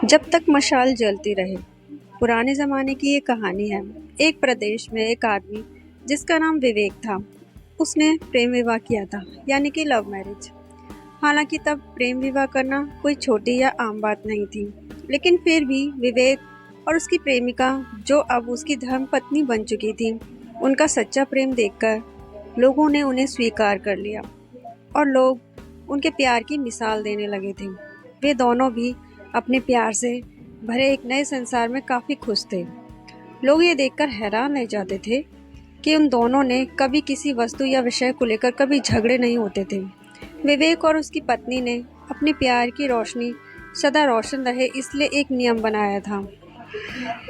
जब तक मशाल जलती रहे। पुराने ज़माने की ये कहानी है। एक प्रदेश में एक आदमी जिसका नाम विवेक था, उसने प्रेम विवाह किया था, यानी कि लव मैरिज। हालांकि तब प्रेम विवाह करना कोई छोटी या आम बात नहीं थी, लेकिन फिर भी विवेक और उसकी प्रेमिका, जो अब उसकी धर्मपत्नी बन चुकी थी, उनका सच्चा प्रेम देखकर लोगों ने उन्हें स्वीकार कर लिया और लोग उनके प्यार की मिसाल देने लगे थे। वे दोनों भी अपने प्यार से भरे एक नए संसार में काफ़ी खुश थे। लोग ये देखकर हैरान रह जाते थे कि उन दोनों ने कभी किसी वस्तु या विषय को लेकर कभी झगड़े नहीं होते थे। विवेक और उसकी पत्नी ने अपने प्यार की रोशनी सदा रोशन रहे, इसलिए एक नियम बनाया था।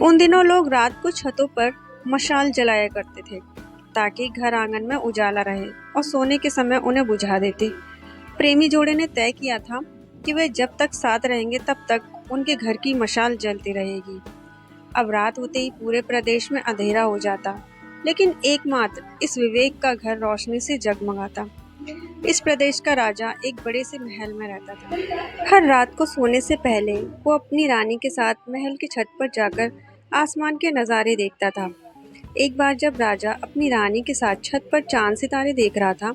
उन दिनों लोग रात को छतों पर मशाल जलाया करते थे ताकि घर आंगन में उजाला रहे और सोने के समय उन्हें बुझा देते। प्रेमी जोड़े ने तय किया था कि वे जब तक साथ रहेंगे तब तक उनके घर की मशाल जलती रहेगी। अब रात होते ही पूरे प्रदेश में अंधेरा हो जाता, लेकिन एकमात्र इस विवेक का घर रोशनी से जगमगाता। इस प्रदेश का राजा एक बड़े से महल में रहता था। हर रात को सोने से पहले वो अपनी रानी के साथ महल की छत पर जाकर आसमान के नज़ारे देखता था। एक बार जब राजा अपनी रानी के साथ छत पर चांद सितारे देख रहा था,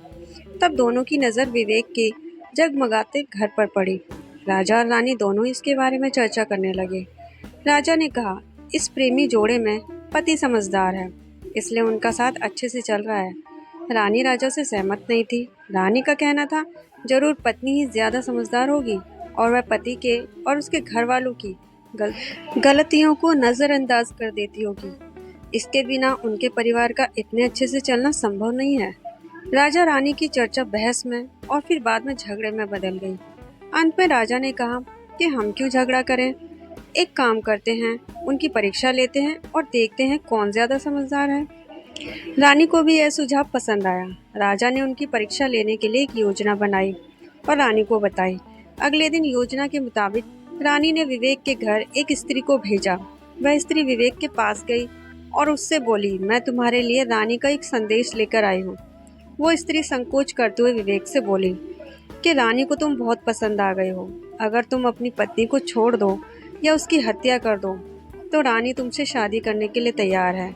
तब दोनों की नज़र विवेक के जगमगाते घर पर पड़ी। राजा और रानी दोनों इसके बारे में चर्चा करने लगे। राजा ने कहा, इस प्रेमी जोड़े में पति समझदार है, इसलिए उनका साथ अच्छे से चल रहा है। रानी राजा से सहमत नहीं थी। रानी का कहना था, जरूर पत्नी ही ज्यादा समझदार होगी और वह पति के और उसके घर वालों की गलतियों को नजरअंदाज कर देती होगी। इसके बिना उनके परिवार का इतने अच्छे से चलना संभव नहीं है। राजा रानी की चर्चा बहस में और फिर बाद में झगड़े में बदल गई। अंत में राजा ने कहा कि हम क्यों झगड़ा करें, एक काम करते हैं, उनकी परीक्षा लेते हैं और देखते हैं कौन ज्यादा समझदार है। रानी को भी यह सुझाव पसंद आया। राजा ने उनकी परीक्षा लेने के लिए एक योजना बनाई और रानी को बताई। अगले दिन योजना के मुताबिक रानी ने विवेक के घर एक स्त्री को भेजा। वह स्त्री विवेक के पास गई और उससे बोली, मैं तुम्हारे लिए रानी का एक संदेश लेकर आई हूँ। वो स्त्री संकोच करते हुए विवेक से बोली कि रानी को तुम बहुत पसंद आ गए हो। अगर तुम अपनी पत्नी को छोड़ दो या उसकी हत्या कर दो तो रानी तुमसे शादी करने के लिए तैयार है।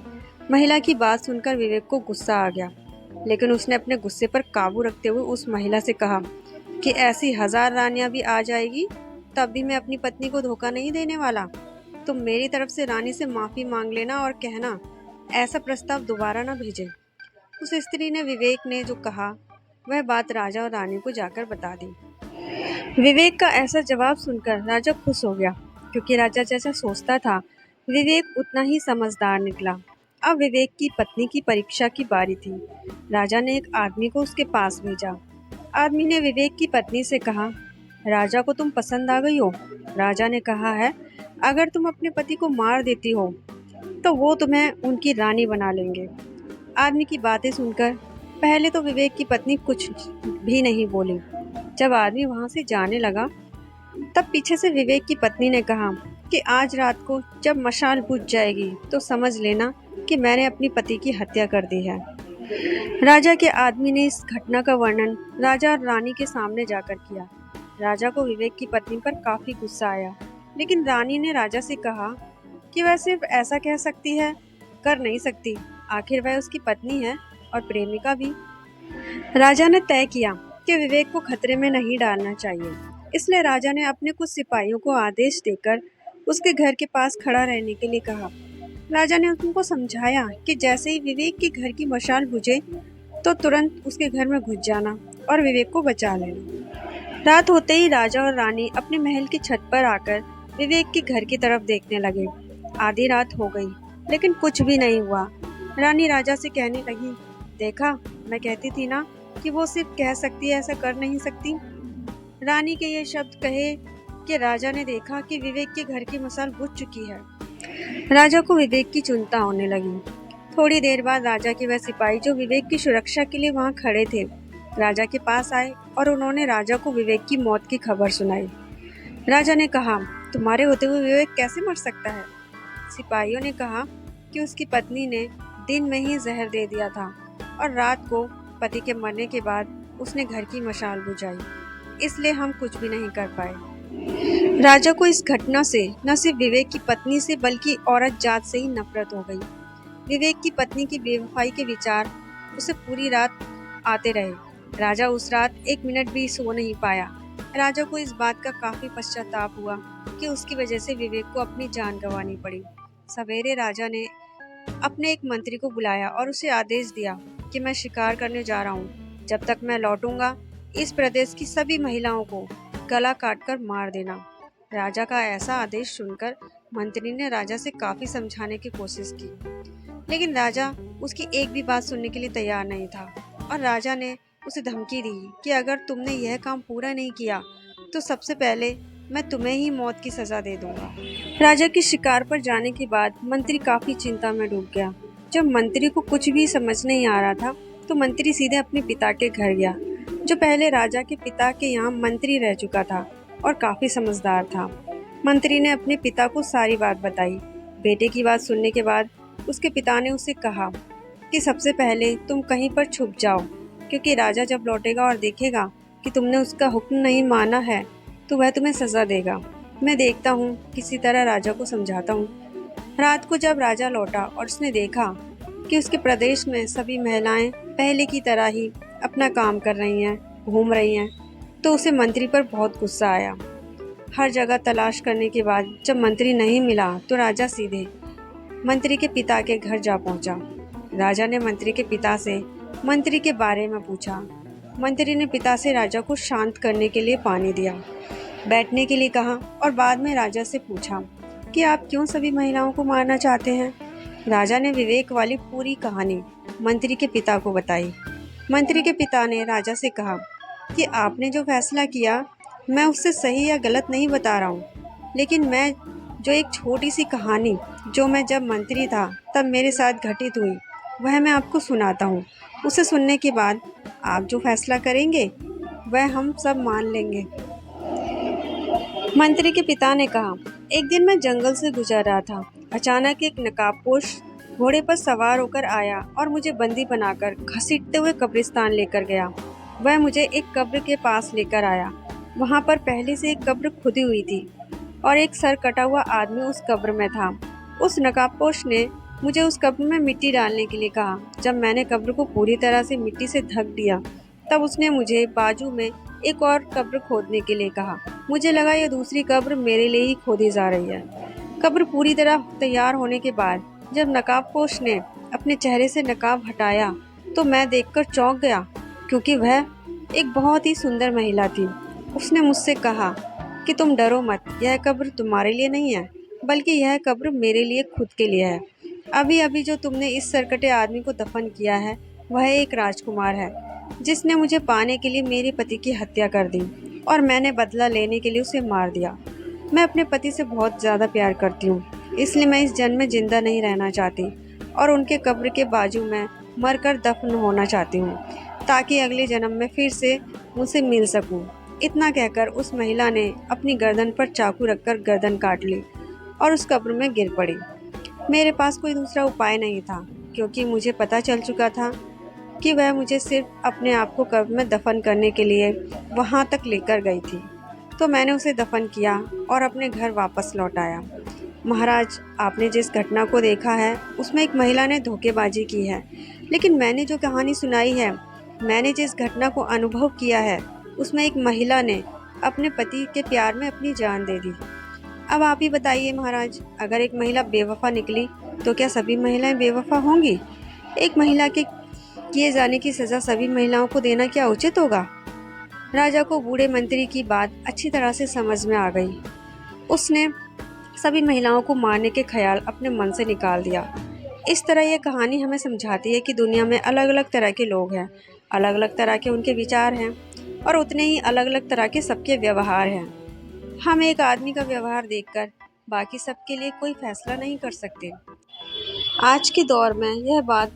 महिला की बात सुनकर विवेक को गुस्सा आ गया, लेकिन उसने अपने गुस्से पर काबू रखते हुए उस महिला से कहा कि ऐसी 1000 रानियां भी आ जाएगी तब भी मैं अपनी पत्नी को धोखा नहीं देने वाला। तुम मेरी तरफ से रानी से माफी मांग लेना और कहना ऐसा प्रस्ताव दोबारा न भेजे। उस स्त्री ने विवेक ने जो कहा वह बात राजा और रानी को जाकर बता दी। विवेक का ऐसा जवाब सुनकर राजा खुश हो गया, क्योंकि राजा जैसा सोचता था विवेक उतना ही समझदार निकला। अब विवेक की पत्नी की परीक्षा की बारी थी। राजा ने एक आदमी को उसके पास भेजा। आदमी ने विवेक की पत्नी से कहा, राजा को तुम पसंद आ गई हो। राजा ने कहा है, अगर तुम अपने पति को मार देती हो तो वो तुम्हें उनकी रानी बना लेंगे। आदमी की बातें सुनकर पहले तो विवेक की पत्नी कुछ भी नहीं बोली। जब आदमी वहां से जाने लगा तब पीछे से विवेक की पत्नी ने कहा कि आज रात को जब मशाल बुझ जाएगी तो समझ लेना कि मैंने अपनी पति की हत्या कर दी है। राजा के आदमी ने इस घटना का वर्णन राजा और रानी के सामने जाकर किया। राजा को विवेक की पत्नी पर काफी गुस्सा आया, लेकिन रानी ने राजा से कहा कि वह सिर्फ ऐसा कह सकती है, कर नहीं सकती। आखिर वह उसकी पत्नी है और प्रेमिका भी। राजा ने तय किया कि विवेक को खतरे में नहीं डालना चाहिए, इसलिए राजा ने अपने कुछ सिपाहियों को आदेश देकर उसके घर के पास खड़ा रहने के लिए कहा। राजा ने उनको समझाया कि जैसे ही विवेक के घर की मशाल बुझे तो तुरंत उसके घर में घुस जाना और विवेक को बचा लेना। रात होते ही राजा और रानी अपने महल की छत पर आकर विवेक के घर की तरफ देखने लगे। आधी रात हो गई, लेकिन कुछ भी नहीं हुआ। रानी राजा से कहने लगी, देखा, मैं कहती थी ना कि वो सिर्फ कह सकती है, ऐसा कर नहीं सकती। रानी के ये शब्द कहे कि राजा ने देखा कि विवेक के घर की मशाल बुझ चुकी है। राजा को विवेक की चिंता होने लगी। थोड़ी देर बाद राजा के वह सिपाही जो विवेक की सुरक्षा के लिए वहां खड़े थे, राजा के पास आए और उन्होंने राजा को विवेक की मौत की खबर सुनाई। राजा ने कहा, तुम्हारे होते हुए विवेक कैसे मर सकता है? सिपाहियों ने कहा कि उसकी पत्नी ने दिन में ही जहर दे दिया था और रात को पति के मरने के बाद उसने घर की मशाल बुझाई, इसलिए हम कुछ भी नहीं कर पाए। राजा को इस घटना से न सिर्फ विवेक की पत्नी से बल्कि औरत जात से ही नफरत हो गई। विवेक की पत्नी की बेवफाई के विचार उसे पूरी रात आते रहे। राजा उस रात एक मिनट भी सो नहीं पाया। राजा को इस बात का काफी पश्चाताप हुआ कि उसकी वजह से विवेक को अपनी जान गंवानी पड़ी। सवेरे राजा ने अपने एक मंत्री को बुलाया और उसे आदेश दिया कि मैं शिकार करने जा रहा हूँ। जब तक मैं लौटूंगा, इस प्रदेश की सभी महिलाओं को गला काटकर मार देना। राजा का ऐसा आदेश सुनकर मंत्री ने राजा से काफी समझाने की कोशिश की, लेकिन राजा उसकी एक भी बात सुनने के लिए तैयार नहीं था और राजा ने उसे धमकी दी कि अगर तुमने यह काम पूरा नहीं किया तो सबसे पहले मैं तुम्हें ही मौत की सजा दे दूंगा। राजा के शिकार पर जाने के बाद मंत्री काफी चिंता में डूब गया। जब मंत्री को कुछ भी समझ नहीं आ रहा था तो मंत्री सीधे अपने पिता के घर गया, जो पहले राजा के पिता के यहाँ मंत्री रह चुका था और काफी समझदार था। मंत्री ने अपने पिता को सारी बात बताई। बेटे की बात सुनने के बाद उसके पिता ने उसे कहा कि सबसे पहले तुम कहीं पर छुप जाओ, क्योंकि राजा जब लौटेगा और देखेगा कि तुमने उसका हुक्म नहीं माना है तो वह तुम्हें सजा देगा। मैं देखता हूँ, किसी तरह राजा को समझाता हूँ। रात को जब राजा लौटा और उसने देखा कि उसके प्रदेश में सभी महिलाएं पहले की तरह ही अपना काम कर रही हैं, घूम रही हैं, तो उसे मंत्री पर बहुत गुस्सा आया। हर जगह तलाश करने के बाद जब मंत्री नहीं मिला तो राजा सीधे मंत्री के पिता के घर जा पहुंचा। राजा ने मंत्री के पिता से मंत्री के बारे में पूछा। मंत्री ने पिता से राजा को शांत करने के लिए पानी दिया, बैठने के लिए कहा और बाद में राजा से पूछा कि आप क्यों सभी महिलाओं को मारना चाहते हैं। राजा ने विवेक वाली पूरी कहानी मंत्री के पिता को बताई। मंत्री के पिता ने राजा से कहा कि आपने जो फैसला किया, मैं उससे सही या गलत नहीं बता रहा हूँ, लेकिन मैं जो एक छोटी सी कहानी जो मैं जब मंत्री था तब मेरे साथ घटित हुई, वह मैं आपको सुनाता हूँ। उसे सुनने के बाद आप जो फैसला करेंगे वह हम सब मान लेंगे। मंत्री के पिता ने कहा, एक दिन मैं जंगल से गुजर रहा था। अचानक एक नकाबपोश घोड़े पर सवार होकर आया और मुझे बंदी बनाकर घसीटते हुए कब्रिस्तान लेकर गया। वह मुझे एक कब्र के पास लेकर आया। वहाँ पर पहले से एक कब्र खुदी हुई थी और एक सर कटा हुआ आदमी उस कब्र में था। उस नकाबपोश ने मुझे उस कब्र में मिट्टी डालने के लिए कहा। जब मैंने कब्र को पूरी तरह से मिट्टी से ढक दिया, तब उसने मुझे बाजू में एक और कब्र खोदने के लिए कहा। मुझे लगा यह दूसरी कब्र मेरे लिए ही खोदी जा रही है। कब्र पूरी तरह तैयार होने के बाद जब नकाबपोश ने अपने चेहरे से नकाब हटाया तो मैं देखकर चौंक गया, क्योंकि वह एक बहुत ही सुंदर महिला थी। उसने मुझसे कहा कि तुम डरो मत, यह कब्र तुम्हारे लिए नहीं है, बल्कि यह कब्र मेरे लिए खुद के लिए है। अभी अभी जो तुमने इस सरकटे आदमी को दफन किया है, वह एक राजकुमार है, जिसने मुझे पाने के लिए मेरे पति की हत्या कर दी और मैंने बदला लेने के लिए उसे मार दिया। मैं अपने पति से बहुत ज़्यादा प्यार करती हूँ, इसलिए मैं इस जन्म में जिंदा नहीं रहना चाहती और उनके कब्र के बाजू में मरकर दफन होना चाहती हूँ, ताकि अगले जन्म में फिर से उनसे मिल सकूँ। इतना कहकर उस महिला ने अपनी गर्दन पर चाकू रखकर गर्दन काट ली और उस कब्र में गिर पड़ी। मेरे पास कोई दूसरा उपाय नहीं था, क्योंकि मुझे पता चल चुका था कि वह मुझे सिर्फ अपने आप को कब्र में दफन करने के लिए वहाँ तक लेकर गई थी। तो मैंने उसे दफन किया और अपने घर वापस लौट आया। महाराज, आपने जिस घटना को देखा है उसमें एक महिला ने धोखेबाजी की है, लेकिन मैंने जो कहानी सुनाई है, मैंने जिस घटना को अनुभव किया है, उसमें एक महिला ने अपने पति के प्यार में अपनी जान दे दी। अब आप ही बताइए महाराज, अगर एक महिला बेवफा निकली तो क्या सभी महिलाएं बेवफा होंगी? एक महिला के किए जाने की सज़ा सभी महिलाओं को देना क्या उचित होगा? राजा को बूढ़े मंत्री की बात अच्छी तरह से समझ में आ गई। उसने सभी महिलाओं को मारने के ख्याल अपने मन से निकाल दिया। इस तरह यह कहानी हमें समझाती है कि दुनिया में अलग अलग तरह के लोग हैं, अलग अलग तरह के उनके विचार हैं और उतने ही अलग अलग तरह के सबके व्यवहार हैं। हम एक आदमी का व्यवहार देखकर बाकी सबके लिए कोई फैसला नहीं कर सकते। आज के दौर में यह बात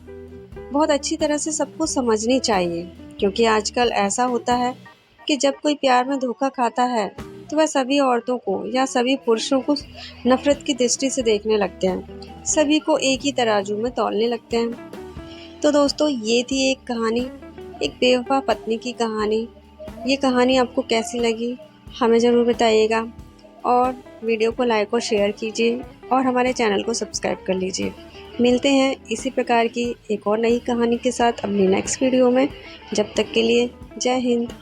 बहुत अच्छी तरह से सबको समझनी चाहिए, क्योंकि आजकल ऐसा होता है कि जब कोई प्यार में धोखा खाता है तो वह सभी औरतों को या सभी पुरुषों को नफरत की दृष्टि से देखने लगते हैं, सभी को एक ही तराजू में तौलने लगते हैं। तो दोस्तों, ये थी एक कहानी, एक बेवफा पत्नी की कहानी। ये कहानी आपको कैसी लगी हमें ज़रूर बताइएगा। और वीडियो को लाइक और शेयर कीजिए और हमारे चैनल को सब्सक्राइब कर लीजिए। मिलते हैं इसी प्रकार की एक और नई कहानी के साथ अपनी नेक्स्ट वीडियो में। जब तक के लिए जय हिंद।